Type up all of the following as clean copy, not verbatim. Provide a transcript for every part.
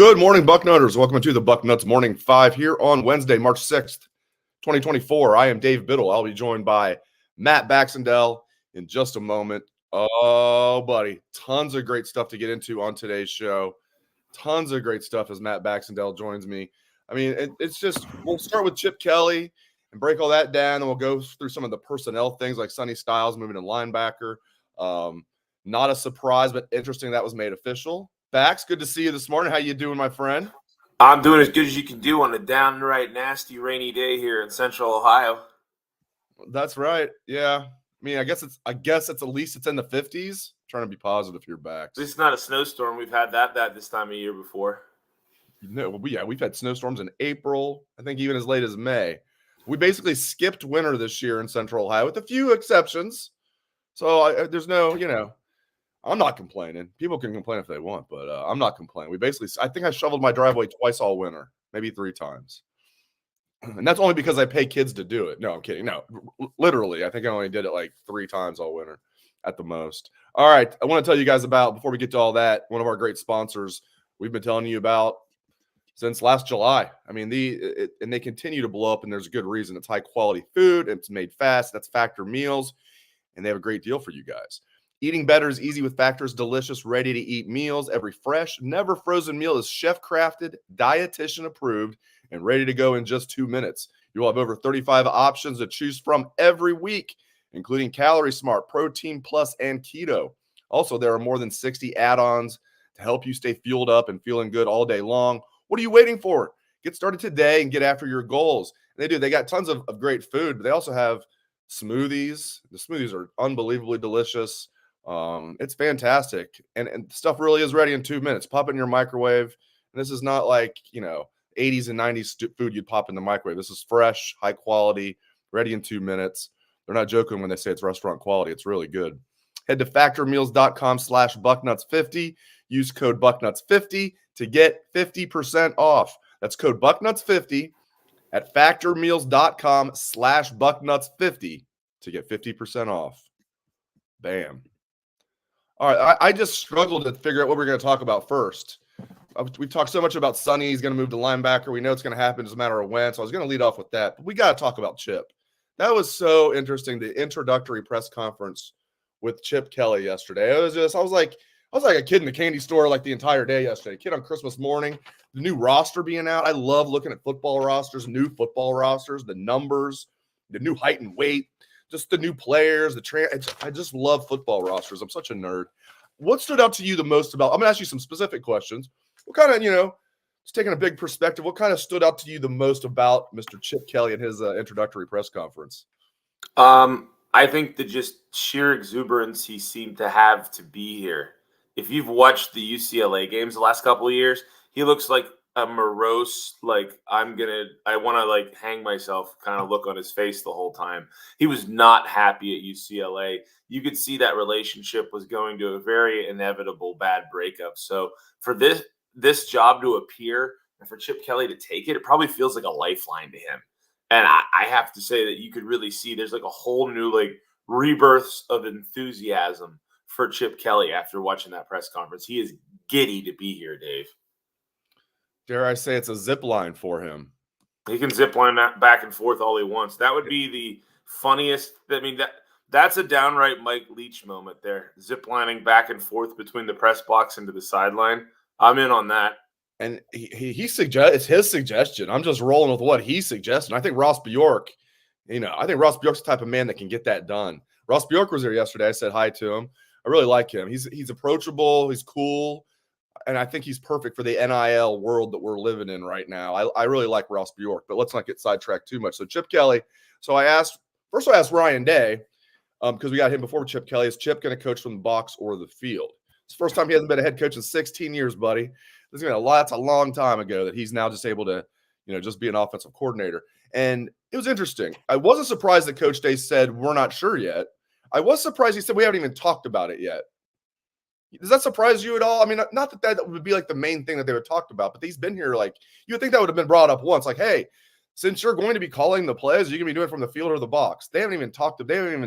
Good morning, Bucknutters. Welcome to the Bucknuts Morning 5 here on Wednesday, March 6th, 2024. I am Dave Biddle. I'll be joined by Matt Baxendell in just a moment. Oh, buddy, tons of great stuff to get into on today's show. Tons of great stuff as Matt Baxendell joins me. I mean, it's just, we'll start with Chip Kelly and break all that down, and we'll go through some of the personnel things like Sonny Styles moving to linebacker. Not a surprise, but interesting that was made official. Bax, good to see you this morning. How you doing, my friend? I'm doing as good as you can do on a downright nasty rainy day here in Central Ohio. That's right. Yeah. I mean, I guess it's at least it's in the 50s. Trying to be positive here, Bax. At least it's not a snowstorm. We've had that this time of year before. No, we've had snowstorms in April. I think even as late as May. We basically skipped winter this year in Central Ohio with a few exceptions. So there's no, I'm not complaining. People can complain if they want, but I'm not complaining. I think I shoveled my driveway twice all winter, maybe 3 times. And that's only because I pay kids to do it. No, I'm kidding. No, literally, I think I only did it like 3 times all winter at the most. All right. I want to tell you guys about, before we get to all that, one of our great sponsors we've been telling you about since last July. I mean, and they continue to blow up, and there's a good reason. It's high quality food. It's made fast. That's Factor Meals, and they have a great deal for you guys. Eating better is easy with Factor's delicious, ready-to-eat meals. Every fresh, never frozen meal is chef-crafted, dietitian approved, and ready to go in just 2 minutes. You'll have over 35 options to choose from every week, including Calorie Smart, Protein Plus, and Keto. Also, there are more than 60 add-ons to help you stay fueled up and feeling good all day long. What are you waiting for? Get started today and get after your goals. And they do. They got tons of great food, but they also have smoothies. The smoothies are unbelievably delicious. It's fantastic, and stuff really is ready in 2 minutes. Pop it in your microwave. And this is not like 80s and 90s food you'd pop in the microwave. This is fresh, high quality, ready in 2 minutes. They're not joking when they say it's restaurant quality. It's really good. Head to factormeals.com/bucknuts50. Use code bucknuts50 to get 50% off. That's code bucknuts50 at factormeals.com/bucknuts50 to get 50% off. Bam. All right, I just struggled to figure out what we're going to talk about first. We've talked so much about Sonny. He's going to move to linebacker. We know it's going to happen. It's a matter of when. So I was going to lead off with that. But we got to talk about Chip. That was so interesting, the introductory press conference with Chip Kelly yesterday. I was like a kid in the candy store like the entire day yesterday. Kid on Christmas morning, the new roster being out. I love looking at football rosters, new football rosters, the numbers, the new height and weight. Just the new players, I just love football rosters. I'm such a nerd. What stood out to you the most about? I'm going to ask you some specific questions. What kind of, just taking a big perspective, what kind of stood out to you the most about Mr. Chip Kelly and his introductory press conference? I think the just sheer exuberance he seemed to have to be here. If you've watched the UCLA games the last couple of years, he looks like a morose, like I want to hang myself kind of look on his face the whole time. He was not happy at UCLA. You could see that relationship was going to a very inevitable bad breakup. So for this job to appear and for Chip Kelly to take it, it probably feels like a lifeline to him. And I have to say that you could really see there's like a whole new rebirths of enthusiasm for Chip Kelly after watching that press conference. He is giddy to be here, Dave. Dare I say it's a zip line for him? He can zip line back and forth all he wants. That would be the funniest. I mean, that's a downright Mike Leach moment there. Zip lining back and forth between the press box and to the sideline. I'm in on that. And he suggests, it's his suggestion. I'm just rolling with what he suggested. I think Ross Bjork, Ross Bjork's the type of man that can get that done. Ross Bjork was there yesterday. I said hi to him. I really like him. He's approachable. He's cool. And I think he's perfect for the NIL world that we're living in right now. I really like Ross Bjork, but let's not get sidetracked too much. So Chip Kelly. So I asked Ryan Day, because we got him before Chip Kelly. Is Chip going to coach from the box or the field? It's the first time he hasn't been a head coach in 16 years, buddy. That's a long time ago that he's now just able to, just be an offensive coordinator. And it was interesting. I wasn't surprised that Coach Day said, we're not sure yet. I was surprised he said, we haven't even talked about it yet. Does that surprise you at all? I mean, not that would be the main thing that they would talk about, but he's been here you would think that would have been brought up once. Hey, since you're going to be calling the plays, you're going to be doing it from the field or the box. They haven't even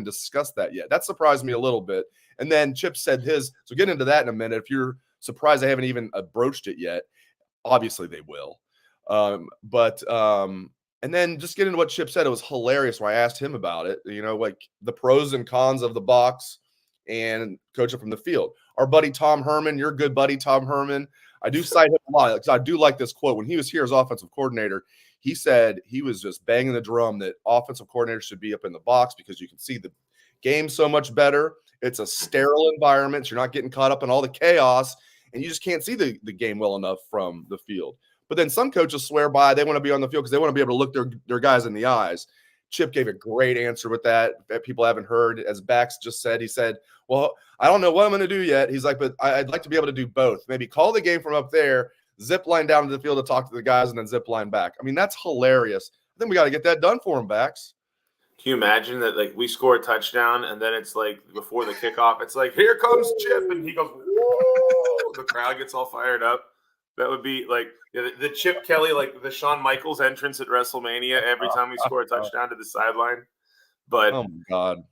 discussed that yet. That surprised me a little bit. And then Chip said his, so get into that in a minute. If you're surprised I haven't even broached it yet. Obviously they will. And then just get into what Chip said. It was hilarious when I asked him about it, like the pros and cons of the box and coaching from the field. Our buddy Tom Herman, your good buddy Tom Herman, I do cite him a lot because I do like this quote. When he was here as offensive coordinator, he said he was just banging the drum that offensive coordinators should be up in the box because you can see the game so much better. It's a sterile environment. So you're not getting caught up in all the chaos, and you just can't see the game well enough from the field. But then some coaches swear by they want to be on the field because they want to be able to look their guys in the eyes. Chip gave a great answer with that people haven't heard. As Bax just said, he said, well, I don't know what I'm going to do yet. He's like, but I'd like to be able to do both. Maybe call the game from up there, zip line down to the field to talk to the guys, and then zip line back. I mean, that's hilarious. I think we got to get that done for him, Bax. Can you imagine that, like, we score a touchdown, and then it's like before the kickoff, it's like, here comes Chip, and he goes, whoa! The crowd gets all fired up. That would be like the Chip Kelly, like the Shawn Michaels entrance at WrestleMania every time we score a touchdown to the sideline. But oh my God.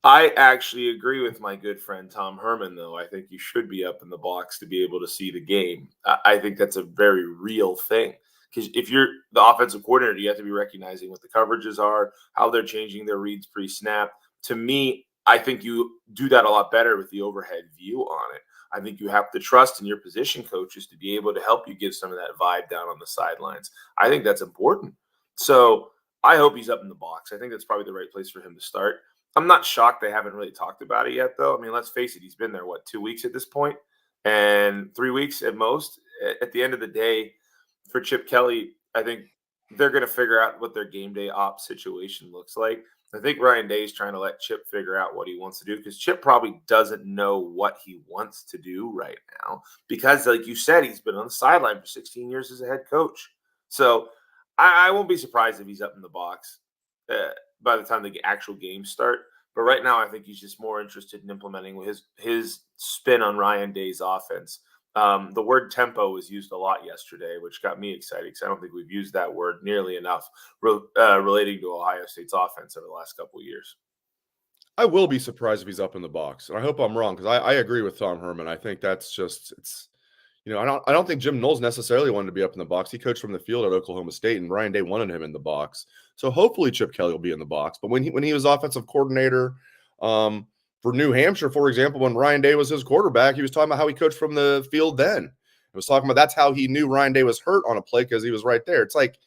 I actually agree with my good friend Tom Herman, though. I think you should be up in the box to be able to see the game. I think that's a very real thing. Because if you're the offensive coordinator, you have to be recognizing what the coverages are, how they're changing their reads pre-snap. To me, I think you do that a lot better with the overhead view on it. I think you have to trust in your position coaches to be able to help you give some of that vibe down on the sidelines. I think that's important. So I hope he's up in the box. I think that's probably the right place for him to start. I'm not shocked they haven't really talked about it yet, though. I mean, let's face it. He's been there, 2 weeks at this point, and 3 weeks at most. At the end of the day, for Chip Kelly, I think they're going to figure out what their game day ops situation looks like. I think Ryan Day is trying to let Chip figure out what he wants to do because Chip probably doesn't know what he wants to do right now because, like you said, he's been on the sideline for 16 years as a head coach. So I won't be surprised if he's up in the box by the time the actual games start. But right now, I think he's just more interested in implementing his spin on Ryan Day's offense. The word tempo was used a lot yesterday, which got me excited because I don't think we've used that word nearly enough relating to Ohio State's offense over the last couple of years. I will be surprised if he's up in the box, and I hope I'm wrong because I agree with Tom Herman. I think that's just I don't think Jim Knowles necessarily wanted to be up in the box. He coached from the field at Oklahoma State, and Ryan Day wanted him in the box. So hopefully Chip Kelly will be in the box. But when he was offensive coordinator, for New Hampshire, for example, when Ryan Day was his quarterback, he was talking about how he coached from the field then. He was talking about that's how he knew Ryan Day was hurt on a play because he was right there. It's like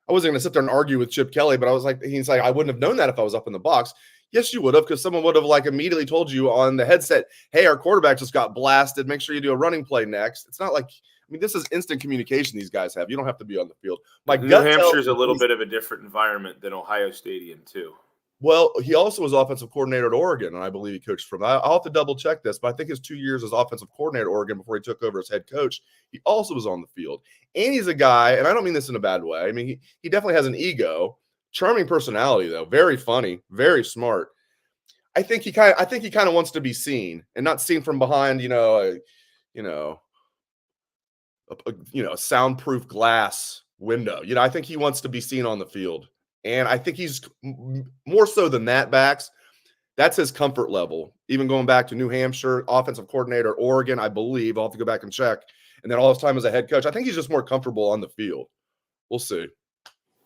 I wasn't going to sit there and argue with Chip Kelly, but he's like, I wouldn't have known that if I was up in the box. Yes, you would have, because someone would have immediately told you on the headset, hey, our quarterback just got blasted. Make sure you do a running play next. It's not like, this is instant communication these guys have. You don't have to be on the field. New Hampshire is a little bit of a different environment than Ohio Stadium, too. Well, he also was offensive coordinator at Oregon, and I believe he coached from. I'll have to double check this, but I think his 2 years as offensive coordinator at Oregon before he took over as head coach, he also was on the field. And he's a guy, and I don't mean this in a bad way. I mean, he definitely has an ego, charming personality though, very funny, very smart. I think he kind of wants to be seen and not seen from behind, a soundproof glass window. I think he wants to be seen on the field. And I think he's more so than that, Bax. That's his comfort level. Even going back to New Hampshire, offensive coordinator, Oregon, I believe. I'll have to go back and check. And then all his time as a head coach, I think he's just more comfortable on the field. We'll see.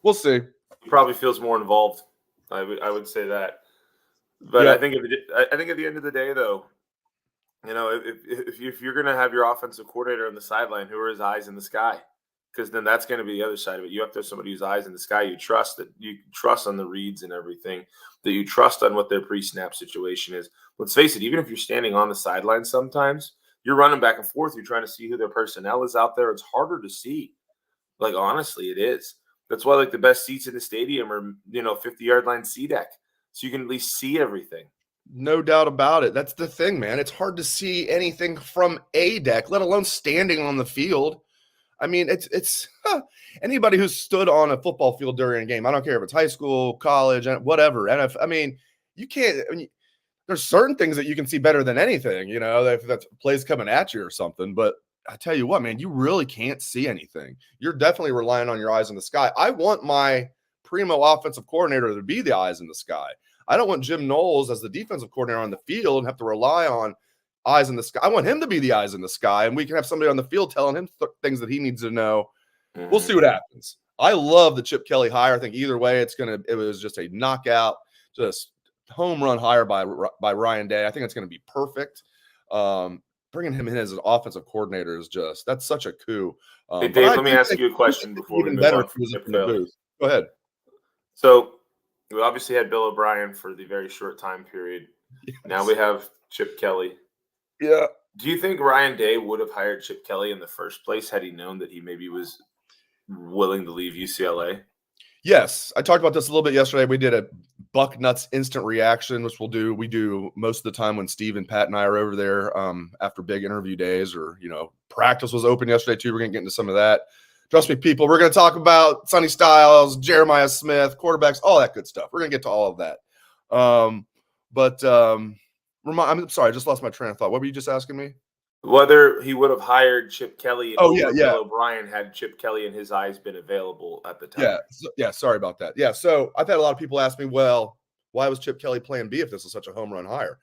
He probably feels more involved. I would say that. But yeah. I think at the end of the day, though, if you're going to have your offensive coordinator on the sideline, who are his eyes in the sky? Because then that's going to be the other side of it. You have to have somebody whose eyes in the sky you trust on the reads and everything, that you trust on what their pre-snap situation is. Let's face it, even if you're standing on the sideline sometimes, you're running back and forth. You're trying to see who their personnel is out there. It's harder to see. Honestly, it is. That's why the best seats in the stadium are, 50-yard line C deck. So you can at least see everything. No doubt about it. That's the thing, man. It's hard to see anything from a deck, let alone standing on the field. I mean, it's anybody who's stood on a football field during a game. I don't care if it's high school, college, whatever. And you can't. There's certain things that you can see better than anything. If that play's coming at you or something. But I tell you what, man, you really can't see anything. You're definitely relying on your eyes in the sky. I want my primo offensive coordinator to be the eyes in the sky. I don't want Jim Knowles as the defensive coordinator on the field and have to rely on eyes in the sky. I want him to be the eyes in the sky, and we can have somebody on the field telling him things that he needs to know. We'll see what happens. I love the Chip Kelly hire. I think either way, it was just a knockout, just home run hire by Ryan Day. I think it's going to be perfect. Bringing him in as an offensive coordinator is that's such a coup. Hey, Dave, let me ask you a question before we move on from Chip Kelly. Go ahead. So we obviously had Bill O'Brien for the very short time period. Yes. Now we have Chip Kelly. Yeah. Do you think Ryan Day would have hired Chip Kelly in the first place had he known that he maybe was willing to leave UCLA? Yes. I talked about this a little bit yesterday. We did a Bucknuts instant reaction, which we do most of the time when Steve and Pat and I are over there after big interview days, or, practice was open yesterday too. We're going to get into some of that. Trust me, people, we're going to talk about Sonny Styles, Jeremiah Smith, quarterbacks, all that good stuff. We're going to get to all of that. I'm sorry, I just lost my train of thought. What were you just asking me? Whether he would have hired Chip Kelly over Bill O'Brien had Chip Kelly in his eyes been available at the time. Yeah, sorry about that. Yeah, so I've had a lot of people ask me, well, why was Chip Kelly plan B if this was such a home run hire?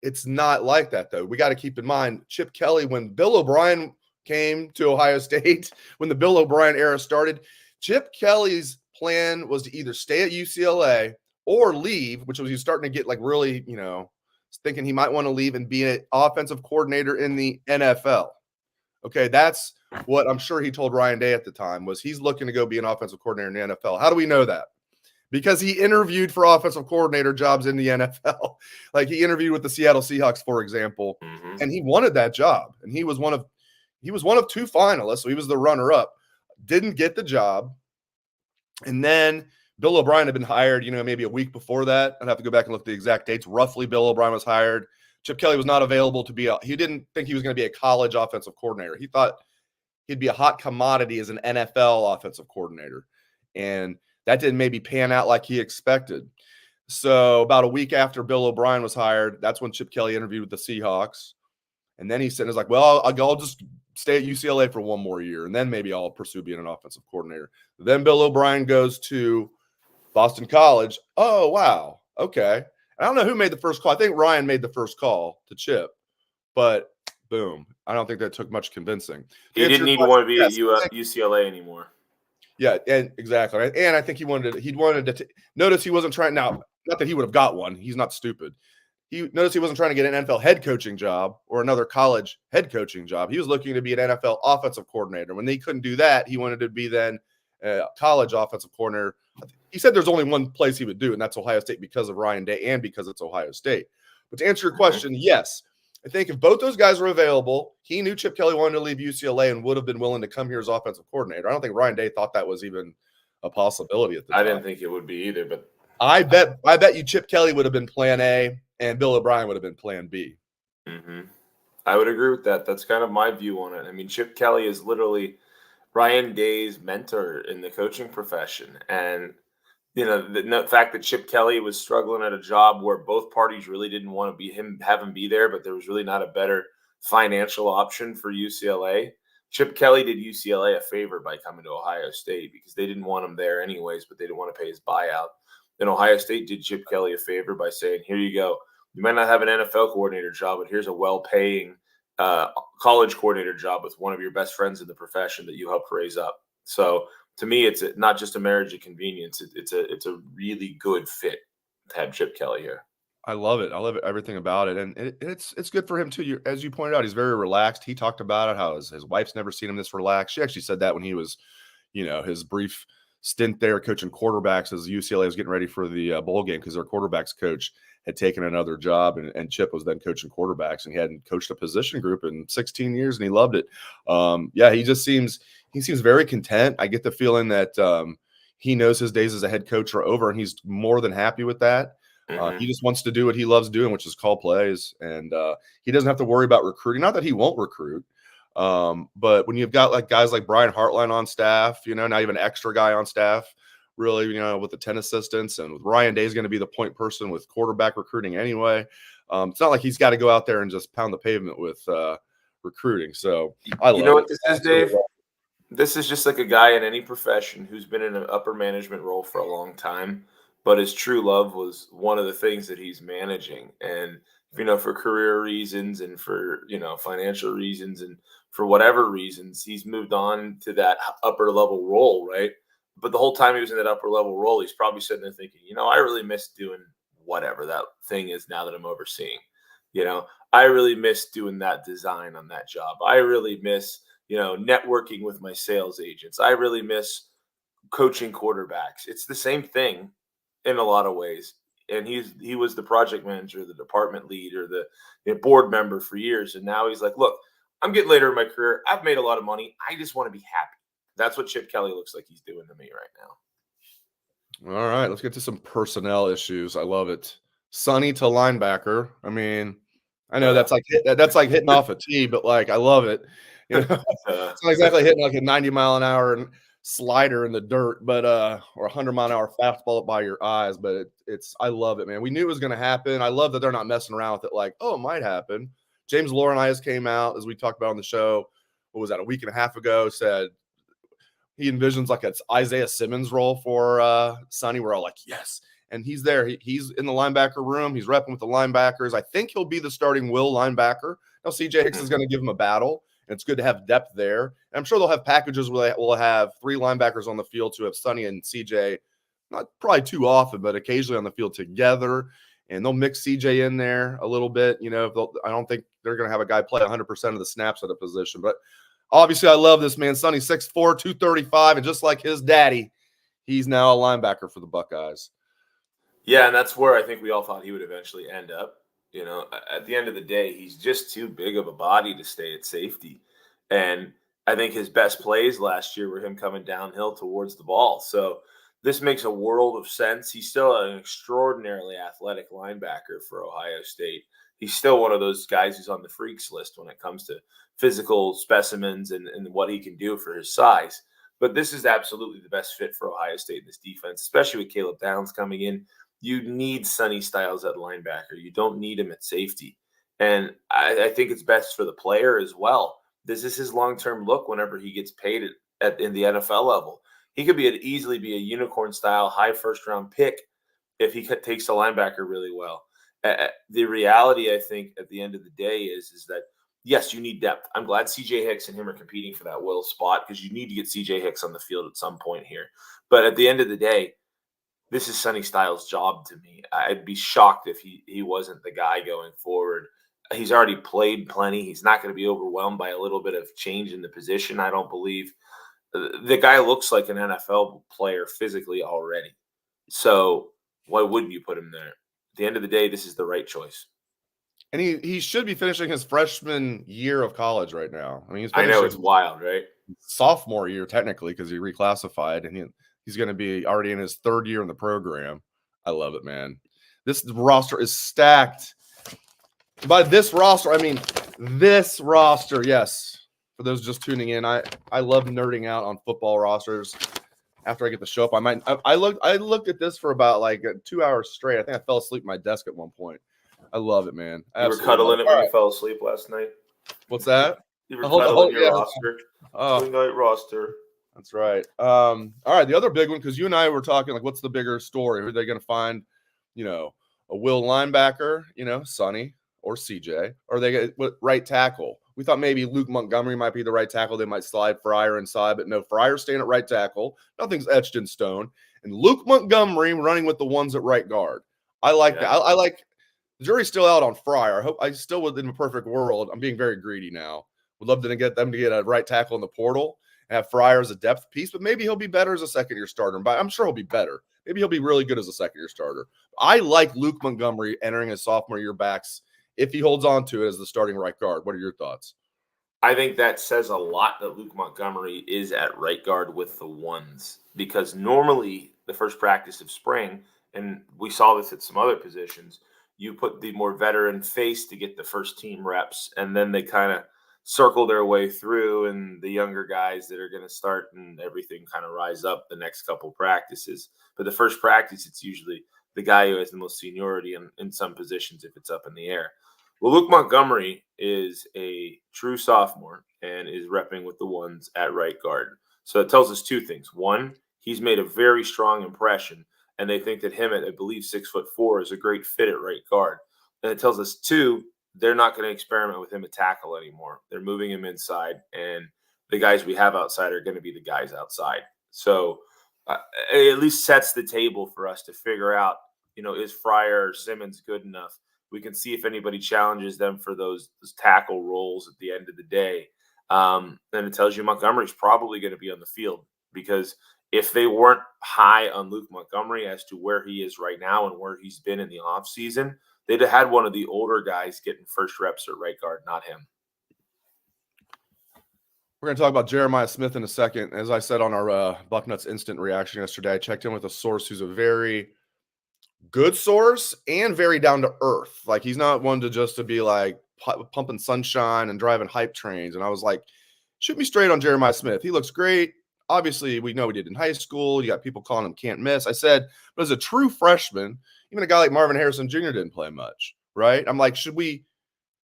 It's not like that, though. We got to keep in mind, Chip Kelly, when Bill O'Brien came to Ohio State, when the Bill O'Brien era started, Chip Kelly's plan was to either stay at UCLA or leave, which was he was starting to get really, thinking he might want to leave and be an offensive coordinator in the NFL. Okay, that's what I'm sure he told Ryan Day at the time, was he's looking to go be an offensive coordinator in the NFL. How do we know that? Because he interviewed for offensive coordinator jobs in the NFL. Like he interviewed with the Seattle Seahawks, for example, and he wanted that job. And he was one of two finalists, so he was the runner-up. Didn't get the job. And then Bill O'Brien had been hired, maybe a week before that. I'd have to go back and look at the exact dates. Roughly, Bill O'Brien was hired. Chip Kelly was not available to be he didn't think he was going to be a college offensive coordinator. He thought he'd be a hot commodity as an NFL offensive coordinator. And that didn't maybe pan out like he expected. So about a week after Bill O'Brien was hired, that's when Chip Kelly interviewed with the Seahawks. And then he said, "It's like, well, I'll just stay at UCLA for one more year, and then maybe I'll pursue being an offensive coordinator." Then Bill O'Brien goes to Boston College. Oh, wow. Okay. I don't know who made the first call. I think Ryan made the first call to Chip, but boom. I don't think that took much convincing. He didn't even want to be at UCLA anymore. Yeah, and exactly. And I think he wanted to notice he wasn't trying now, not that he would have got one. He's not stupid. He noticed he wasn't trying to get an NFL head coaching job or another college head coaching job. He was looking to be an NFL offensive coordinator. When they couldn't do that, he wanted to be then a college offensive coordinator. He said there's only one place he would do, and that's Ohio State, because of Ryan Day and because it's Ohio State. But to answer your question, yes. I think if both those guys were available, he knew Chip Kelly wanted to leave UCLA and would have been willing to come here as offensive coordinator. I don't think Ryan Day thought that was even a possibility at the time. I didn't think it would be either, but I bet you Chip Kelly would have been plan A and Bill O'Brien would have been plan B. I would agree with that. That's kind of my view on it. I mean, Chip Kelly is literally Ryan Day's mentor in the coaching profession. And the fact that Chip Kelly was struggling at a job where both parties really didn't want to have him be there, but there was really not a better financial option for UCLA. Chip Kelly did UCLA a favor by coming to Ohio State because they didn't want him there anyways, but they didn't want to pay his buyout. Then Ohio State did Chip Kelly a favor by saying, "Here you go. You might not have an NFL coordinator job, but here's a well-paying college coordinator job with one of your best friends in the profession that you helped raise up." So to me, it's not just a marriage of convenience. It's a really good fit to have Chip Kelly here. I love it. I love everything about it. And it's good for him too. As you pointed out, he's very relaxed. He talked about it, how his wife's never seen him this relaxed. She actually said that when he was, his brief stint there coaching quarterbacks as UCLA was getting ready for the bowl game, because their quarterbacks coach had taken another job, and Chip was then coaching quarterbacks, and he hadn't coached a position group in 16 years, and he loved it. He seems very content. I get the feeling that he knows his days as a head coach are over, and he's more than happy with that. He just wants to do what he loves doing, which is call plays, and he doesn't have to worry about recruiting. Not that he won't recruit, but when you've got guys like Brian Hartline on staff, now you have an extra guy on staff, really, with the 10 assistants, and with Ryan Day is going to be the point person with quarterback recruiting anyway. It's not like he's got to go out there and just pound the pavement with recruiting. So I love what this is, Dave? This is just like a guy in any profession who's been in an upper management role for a long time, but his true love was one of the things that he's managing. And for career reasons and for, financial reasons and for whatever reasons, he's moved on to that upper level role, right? But the whole time he was in that upper level role, he's probably sitting there thinking, I really miss doing whatever that thing is now that I'm overseeing. I really miss doing that design on that job. I really miss, networking with my sales agents. I really miss coaching quarterbacks. It's the same thing in a lot of ways. And he was the project manager, the department lead, or the board member for years. And now he's like, look, I'm getting later in my career. I've made a lot of money. I just want to be happy. That's what Chip Kelly looks like he's doing to me right now. All right, let's get to some personnel issues. I love it. Sonny to linebacker. I mean, I know that's like hitting off a tee, but like I love it. It's not exactly hitting like a 90-mile-an-hour slider in the dirt, but or 100-mile-an-hour fastball by your eyes. But I love it, man. We knew it was going to happen. I love that they're not messing around with it. Like, oh, it might happen. James Laurinaitis came out, as we talked about on the show. What was that, a week and a half ago? Said he envisions like it's Isaiah Simmons role for Sonny. We're all like, yes. And he's there. He's in the linebacker room. He's repping with the linebackers. I think he'll be the starting will linebacker. Now, CJ Hicks is going to give him a battle. And it's good to have depth there. And I'm sure they'll have packages where we'll have 3 linebackers on the field to have Sonny and CJ, not probably too often, but occasionally on the field together. And they'll mix CJ in there a little bit. I don't think they're going to have a guy play 100% of the snaps at a position. But obviously, I love this man. Sonny, 6'4", 235, and just like his daddy, he's now a linebacker for the Buckeyes. Yeah, and that's where I think we all thought he would eventually end up. At the end of the day, he's just too big of a body to stay at safety. And I think his best plays last year were him coming downhill towards the ball. So this makes a world of sense. He's still an extraordinarily athletic linebacker for Ohio State. He's still one of those guys who's on the freaks list when it comes to physical specimens and what he can do for his size. But this is absolutely the best fit for Ohio State in this defense, especially with Caleb Downs coming in. You need Sonny Styles at linebacker. You don't need him at safety. And I think it's best for the player as well. This is his long-term look whenever he gets paid in the NFL level. He could easily be a unicorn-style high first-round pick if he takes the linebacker really well. The reality, I think, at the end of the day is that, yes, you need depth. I'm glad C.J. Hicks and him are competing for that will spot because you need to get C.J. Hicks on the field at some point here. But at the end of the day, this is Sonny Styles' job to me. I'd be shocked if he wasn't the guy going forward. He's already played plenty. He's not going to be overwhelmed by a little bit of change in the position, I don't believe. The guy looks like an NFL player physically already. So why wouldn't you put him there? At the end of the day, this is the right choice. And he should be finishing his freshman year of college right now. I mean, I know, it's wild, right? Sophomore year, technically, because he reclassified, and he's going to be already in his 3rd year in the program. I love it, man. This roster is stacked. By this roster, I mean this roster. Yes, for those just tuning in, I love nerding out on football rosters. After I get the show up, I looked at this for about like 2 hours straight. I think I fell asleep at my desk at one point. I love it, man. You were cuddling it when you fell asleep last night. What's that? You were cuddling your roster. Twin night roster. That's right. All right, the other big one, because you and I were talking, like, what's the bigger story? Who are they going to find, a will linebacker, Sonny or CJ? Or they get right tackle? We thought maybe Luke Montgomery might be the right tackle. They might slide Fryer inside, but no, Fryer's staying at right tackle. Nothing's etched in stone. And Luke Montgomery running with the ones at right guard. I like that. I like the jury's still out on Fryer. I still would, in a perfect world, I'm being very greedy now. Would love to get them to get a right tackle in the portal. Have Fryer as a depth piece, but maybe he'll be better as a second-year starter. But I'm sure he'll be better. Maybe he'll be really good as a second-year starter. I like Luke Montgomery entering his sophomore year backs if he holds on to it as the starting right guard. What are your thoughts? I think that says a lot that Luke Montgomery is at right guard with the ones, because normally the first practice of spring, and we saw this at some other positions, you put the more veteran face to get the first team reps, and then they kind of circle their way through, and the younger guys that are going to start and everything kind of rise up the next couple practices. But the first practice, it's usually the guy who has the most seniority in some positions if it's up in the air. Well, Luke Montgomery is a true sophomore and is repping with the ones at right guard. So it tells us 2 things. One, he's made a very strong impression, and they think that him at, I believe, 6'4" is a great fit at right guard. And it tells us, two, they're not going to experiment with him at tackle anymore. They're moving him inside, and the guys we have outside are going to be the guys outside. So it at least sets the table for us to figure out, is Fryer or Simmons good enough? We can see if anybody challenges them for those tackle roles at the end of the day. Then it tells you Montgomery's probably going to be on the field, because if they weren't high on Luke Montgomery as to where he is right now and where he's been in the offseason, they'd have had one of the older guys getting first reps at right guard, not him. We're going to talk about Jeremiah Smith in a second. As I said on our Bucknuts instant reaction yesterday, I checked in with a source who's a very good source and very down to earth. Like, he's not one to be like pumping sunshine and driving hype trains. And I was like, shoot me straight on Jeremiah Smith. He looks great. Obviously, we know he did in high school. You got people calling him can't miss. I said, but as a true freshman, even a guy like Marvin Harrison Jr. didn't play much, right? I'm like, should we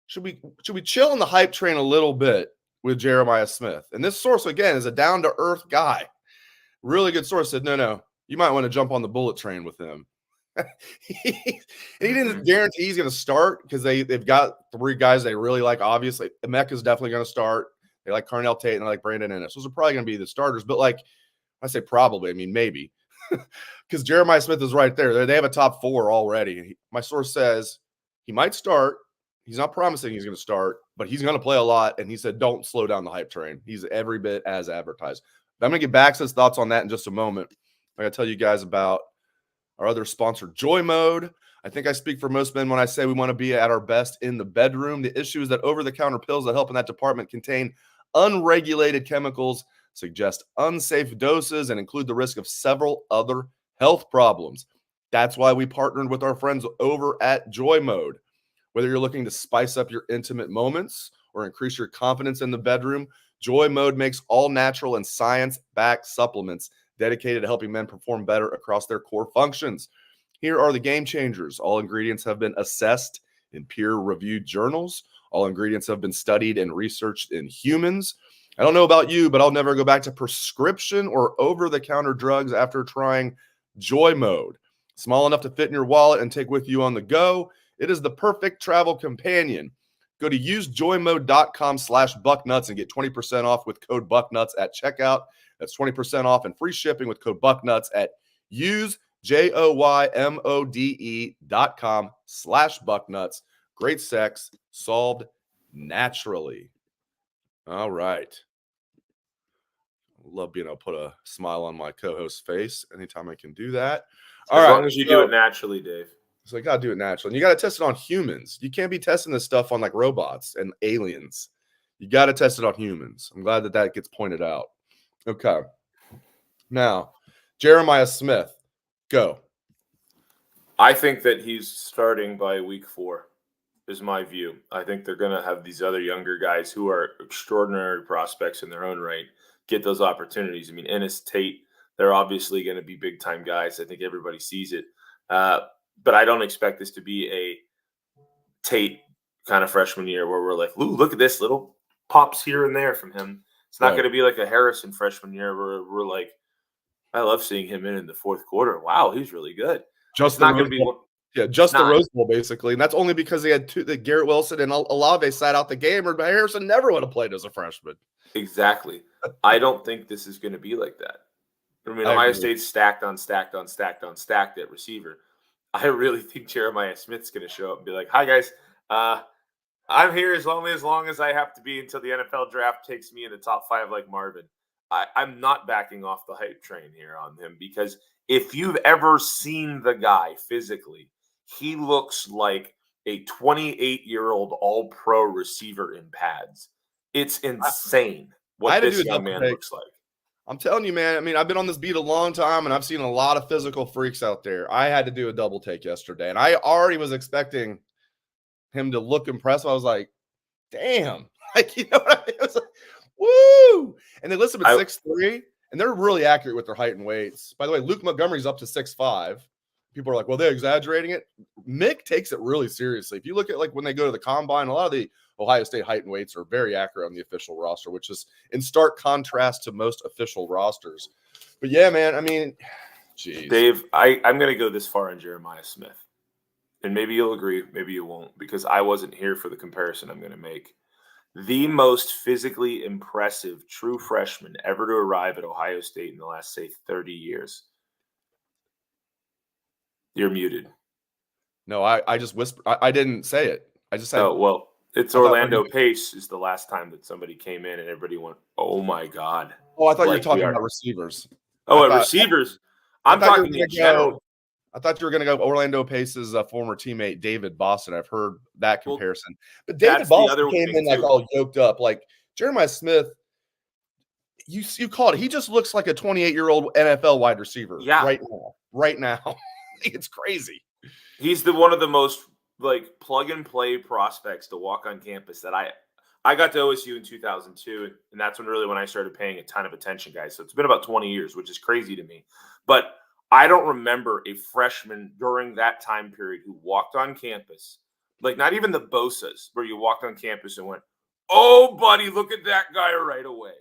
chill on the hype train a little bit with Jeremiah Smith? And this source, again, is a down-to-earth guy. Really good source. Said, no, you might want to jump on the bullet train with him. And he didn't guarantee he's going to start, because they've got three guys they really like. Obviously, Emeka's definitely going to start. They like Carnell Tate and they like Brandon Ennis. Those are probably going to be the starters. But like, I say probably, I mean maybe, because Jeremiah Smith is right there. They have a top four already. My source says he might start. He's not promising he's going to start, but he's going to play a lot. And he said, don't slow down the hype train. He's every bit as advertised. But I'm going to get Bax's thoughts on that in just a moment. I got to tell you guys about our other sponsor, Joy Mode. I think I speak for most men when I say we want to be at our best in the bedroom. The issue is that over-the-counter pills that help in that department contain unregulated chemicals, suggest unsafe doses, and include the risk of several other health problems. That's why we partnered with our friends over at Joy Mode. Whether you're looking to spice up your intimate moments or increase your confidence in the bedroom, Joy Mode makes all natural and science-backed supplements dedicated to helping men perform better across their core functions. Here are the game changers. All ingredients have been assessed in peer-reviewed journals. All ingredients have been studied and researched in humans. I don't know about you, but I'll never go back to prescription or over-the-counter drugs after trying Joy Mode. Small enough to fit in your wallet and take with you on the go. It is the perfect travel companion. Go to usejoymode.com/bucknuts and get 20% off with code Bucknuts at checkout. That's 20% off and free shipping with code Bucknuts at usejoymode.com/Bucknuts. Great sex solved naturally. All right. Love being able to put a smile on my co-host's face anytime I can do that. As long as you do it naturally, Dave. So you got to do it naturally. And you got to test it on humans. You can't be testing this stuff on like robots and aliens. You got to test it on humans. I'm glad that gets pointed out. Okay. Now, Jeremiah Smith, go. I think that he's starting by week 4, is my view. I think they're going to have these other younger guys who are extraordinary prospects in their own right get those opportunities. I mean, Ennis, Tate, they're obviously going to be big-time guys. I think everybody sees it. But I don't expect this to be a Tate kind of freshman year where we're like, ooh, look at this little pops here and there from him. It's not going to be like a Harrison freshman year where we're like, I love seeing him in the fourth quarter. Wow, he's really good. Just not going to be the Rose Bowl, basically. And that's only because they had Garrett Wilson and Olave sat out the game, or Harrison never would have played as a freshman. Exactly. I don't think this is going to be like that. I mean, Ohio State's stacked on stacked on stacked on stacked at receiver. I really think Jeremiah Smith's going to show up and be like, hi, guys. I'm here as long as I have to be until the NFL draft takes me in the top 5 like Marvin. I'm not backing off the hype train here on him, because if you've ever seen the guy physically, he looks like a 28-year-old all-pro receiver in pads. It's insane what this young man looks like. I'm telling you, man, I mean, I've been on this beat a long time, and I've seen a lot of physical freaks out there. I had to do a double take yesterday, and I already was expecting him to look impressive. I was like, damn. Like, you know what I mean? It was like, woo! And they list him at 6'3", and they're really accurate with their height and weights. By the way, Luke Montgomery's up to 6'5". People are like, well, they're exaggerating it. Mick takes it really seriously. If you look at like when they go to the combine, a lot of the Ohio State height and weights are very accurate on the official roster, which is in stark contrast to most official rosters. But yeah, man, I mean, geez. Dave, I'm going to go this far on Jeremiah Smith. and maybe you'll agree, maybe you won't, because I wasn't here for the comparison I'm going to make. The most physically impressive true freshman ever to arrive at Ohio State in the last, say, 30 years. You're muted. No, I just whispered. I didn't say it. I just said. Oh, well, it's I thought we Orlando were- Pace is the last time that somebody came in and everybody went, oh my God. Oh, I thought you were Like we talking are. about receivers. Oh, I at thought receivers, I I'm thought you were talking gonna in general. go. I thought you were going to go Orlando Pace's former teammate David Boston. I've heard that Well, comparison, but David that's the Boston other came thing in like too. all yoked up. Like Jeremiah Smith, you called it. He just looks like a 28-year-old NFL wide receiver. Yeah. Right now. Right now, it's crazy. He's one of the most like plug and play prospects to walk on campus that I got to OSU in 2002, and that's when I started paying a ton of attention, guys. So it's been about 20 years, which is crazy to me. But I don't remember a freshman during that time period who walked on campus, like not even the Bosas, where you walked on campus and went, "Oh, buddy, look at that guy right away."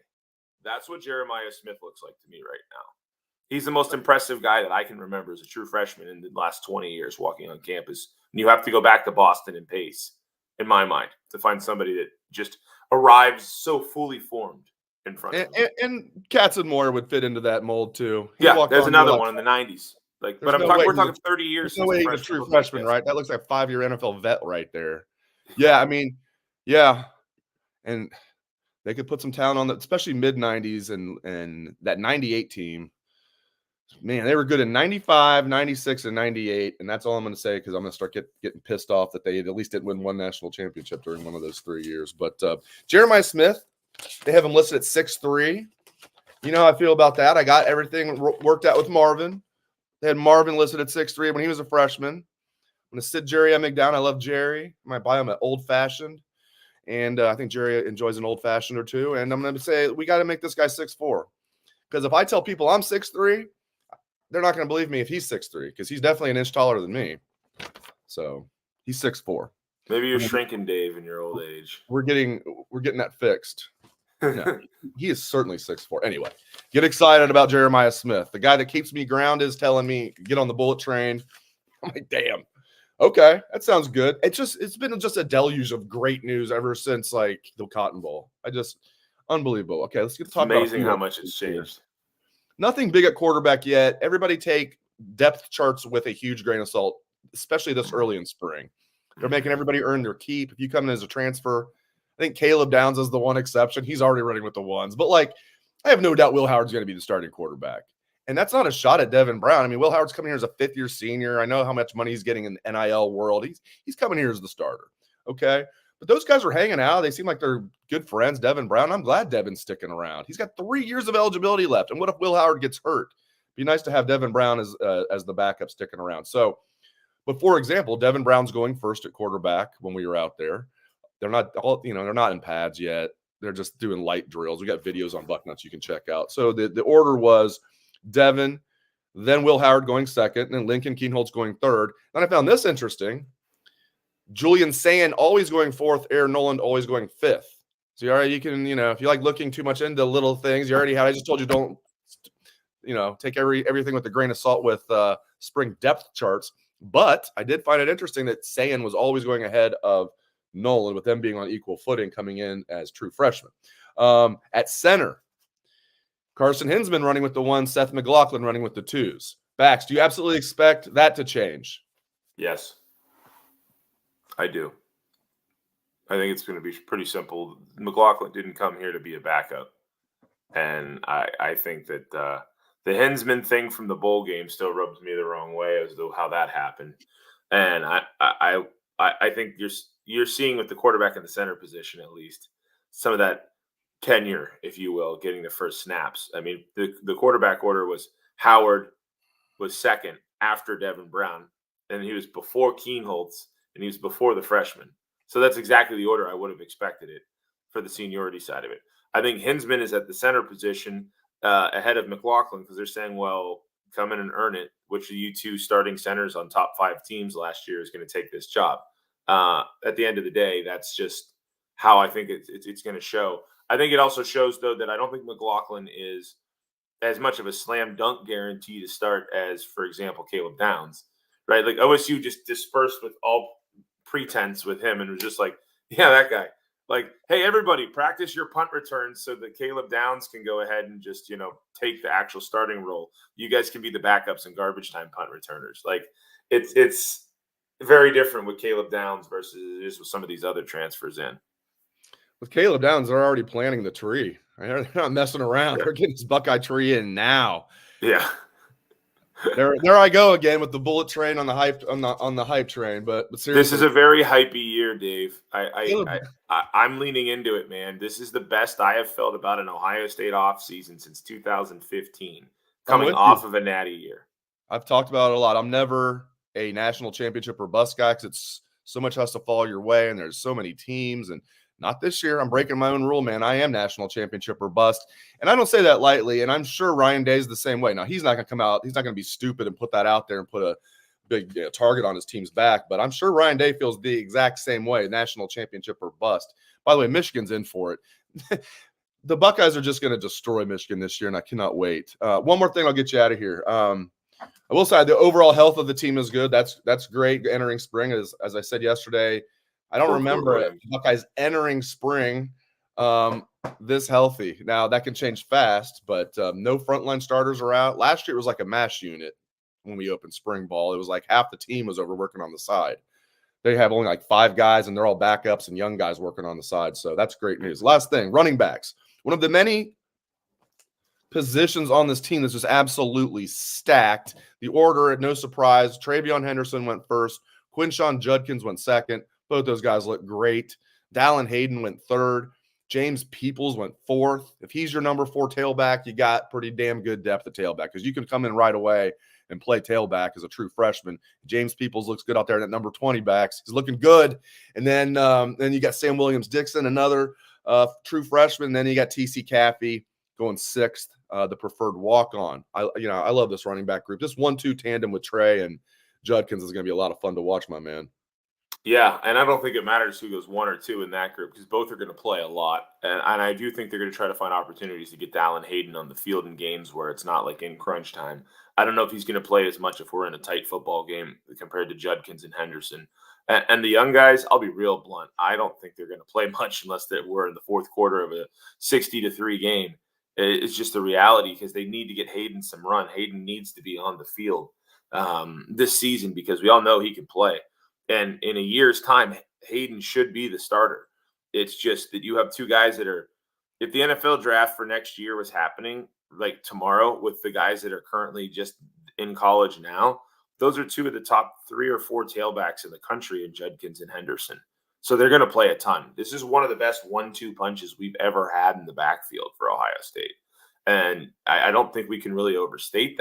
That's what Jeremiah Smith looks like to me right now. He's the most impressive guy that I can remember as a true freshman in the last 20 years walking on campus. And you have to go back to Boston and Pace, in my mind, to find somebody that just arrives so fully formed in front of him. And Katzenmoyer would fit into that mold too. He Yeah, walked there's on another like, one in the 90s. Like, there's but no way we're he's talking 30 years there's no since way a he's a freshman true looked like freshman, this. right? That looks like a 5-year NFL vet right there. Yeah, I mean, yeah, and they could put some talent on that, especially mid 90s and that 98 team. Man, they were good in 95, 96, and 98. And that's all I'm going to say because I'm going to start getting pissed off that they at least didn't win one national championship during one of those 3 years. But Jeremiah Smith, they have him listed at 6'3". You know how I feel about that. I got everything worked out with Marvin. They had Marvin listed at 6'3" when he was a freshman. I'm going to sit Jerry Emig down. I love Jerry. I might buy him an old-fashioned. And I think Jerry enjoys an old-fashioned or two. And I'm going to say we got to make this guy 6'4". Because if I tell people I'm 6'3", they're not going to believe me if he's 6'3", because he's definitely an inch taller than me. So he's 6'4". Maybe you're shrinking, Dave, in your old age. We're getting that fixed. No, he is certainly 6'4". Anyway, get excited about Jeremiah Smith. The guy that keeps me grounded is telling me get on the bullet train. I'm like, damn. Okay, that sounds good. It's been just a deluge of great news ever since like the Cotton Bowl. Unbelievable. Okay, let's get to talk about amazing how much it's changed. Nothing big at quarterback yet. Everybody take depth charts with a huge grain of salt, especially this early in spring. They're making everybody earn their keep. If you come in as a transfer, I think Caleb Downs is the one exception. He's already running with the ones. But, like, I have no doubt Will Howard's going to be the starting quarterback. And that's not a shot at Devin Brown. I mean, Will Howard's coming here as a fifth-year senior. I know how much money he's getting in the NIL world. He's coming here as the starter, okay? But those guys are hanging out. They seem like they're good friends. Devin Brown, I'm glad Devin's sticking around. He's got 3 years of eligibility left. And what if Will Howard gets hurt? Be nice to have Devin Brown as the backup sticking around. So, but for example, Devin Brown's going first at quarterback when we were out there. They're not they're not in pads yet. They're just doing light drills. We got videos on Bucknuts you can check out. So the order was Devin, then Will Howard going second, and then Lincoln Keenholz going third. And I found this interesting. Julian Sand always going fourth, Aaron Noland always going fifth. So you can, if you like looking too much into little things, you already had. I just told you don't, take everything with a grain of salt with spring depth charts. But I did find it interesting that Sand was always going ahead of Noland, with them being on equal footing coming in as true freshmen. At center, Carson Hinsman running with the ones, Seth McLaughlin running with the twos. Bax, do you absolutely expect that to change? Yes, I do. I think it's going to be pretty simple. McLaughlin didn't come here to be a backup. And I think that the Hinsman thing from the bowl game still rubs me the wrong way as to how that happened. And I think you're seeing with the quarterback in the center position, at least, some of that tenure, if you will, getting the first snaps. I mean, the quarterback order was Howard was second after Devin Brown, and he was before Keenholz, and he was before the freshman. So that's exactly the order I would have expected it for the seniority side of it. I think Hinsman is at the center position ahead of McLaughlin because they're saying, well, come in and earn it. Which of you two starting centers on top 5 teams last year is going to take this job? At the end of the day, that's just how I think it's going to show. I think it also shows, though, that I don't think McLaughlin is as much of a slam dunk guarantee to start as, for example, Caleb Downs. right? Like OSU just dispersed with all pretense with him and was just like, yeah, that guy. Like, hey, everybody, practice your punt returns so that Caleb Downs can go ahead and just, take the actual starting role. You guys can be the backups and garbage time punt returners. Like, it's very different with Caleb Downs versus it is with some of these other transfers in. With Caleb Downs, they're already planting the tree. They're not messing around. Yeah. They're getting this Buckeye tree in now. Yeah. There I go again with the bullet train on the hype train. But seriously, this is a very hypey year, Dave. I'm leaning into it, man. This is the best I have felt about an Ohio State offseason since 2015, coming off of a natty year. I've talked about it a lot. I'm never a national championship or bust guy because it's so much has to fall your way, and there's so many teams. And not this year. I'm breaking my own rule, man. I am national championship or bust. And I don't say that lightly. And I'm sure Ryan Day's the same way. Now, he's not going to come out. He's not going to be stupid and put that out there and put a big target on his team's back. But I'm sure Ryan Day feels the exact same way, national championship or bust. By the way, Michigan's in for it. The Buckeyes are just going to destroy Michigan this year, and I cannot wait. One more thing, I'll get you out of here. I will say the overall health of the team is good. That's great entering spring. As I said yesterday, I don't remember Buckeyes entering spring this healthy. Now, that can change fast, but no frontline starters are out. Last year, it was like a mash unit when we opened spring ball. It was like half the team was over working on the side. They have only like 5 guys, and they're all backups and young guys working on the side. So that's great news. Last thing, running backs. One of the many positions on this team that's just absolutely stacked. The order, no surprise, Travion Henderson went first. Quinshon Judkins went second. Both those guys look great. Dallin Hayden went third. James Peoples went fourth. If he's your number 4 tailback, you got pretty damn good depth at tailback because you can come in right away and play tailback as a true freshman. James Peoples looks good out there at number 20 backs. He's looking good. And then you got Sam Williams-Dixon, another true freshman. Then you got T.C. Caffey going 6th, the preferred walk-on. I love this running back group. This 1-2 tandem with Trey and Judkins is going to be a lot of fun to watch, my man. Yeah, and I don't think it matters who goes 1 or 2 in that group because both are going to play a lot. And I do think they're going to try to find opportunities to get Dallin Hayden on the field in games where it's not like in crunch time. I don't know if he's going to play as much if we're in a tight football game compared to Judkins and Henderson. And the young guys, I'll be real blunt. I don't think they're going to play much unless we're in the fourth quarter of a 60-3 game. It's just the reality because they need to get Hayden some run. Hayden needs to be on the field this season because we all know he can play. And in a year's time, Hayden should be the starter. It's just that you have 2 guys that are – if the NFL draft for next year was happening like tomorrow with the guys that are currently just in college now, those are 2 of the top 3 or 4 tailbacks in the country in Judkins and Henderson. So they're going to play a ton. This is one of the best 1-2 punches we've ever had in the backfield for Ohio State. And I don't think we can really overstate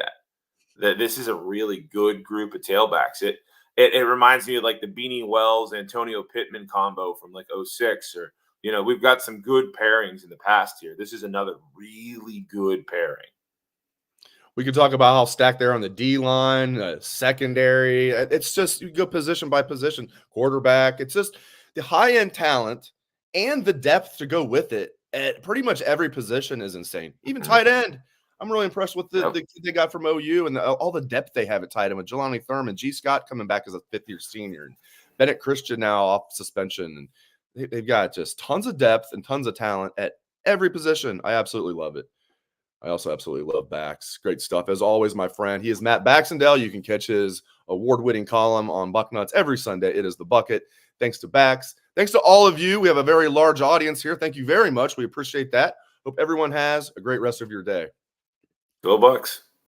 that this is a really good group of tailbacks. It reminds me of like the Beanie Wells, Antonio Pittman combo from like 06 or, we've got some good pairings in the past here. This is another really good pairing. We could talk about how stacked they're on the D-line, secondary. It's just you go position by position, quarterback. It's just the high-end talent and the depth to go with it at pretty much every position is insane. Even tight end. I'm really impressed with the kid they got from OU and all the depth they have at tight end with Jelani Thurman, G. Scott coming back as a 5th-year senior, and Bennett Christian now off suspension. And they've got just tons of depth and tons of talent at every position. I absolutely love it. I also absolutely love Bax. Great stuff. As always, my friend, he is Matt Baxendell. You can catch his award-winning column on Bucknuts every Sunday. It is The Bucket. Thanks to Bax. Thanks to all of you. We have a very large audience here. Thank you very much. We appreciate that. Hope everyone has a great rest of your day. Go Bucks.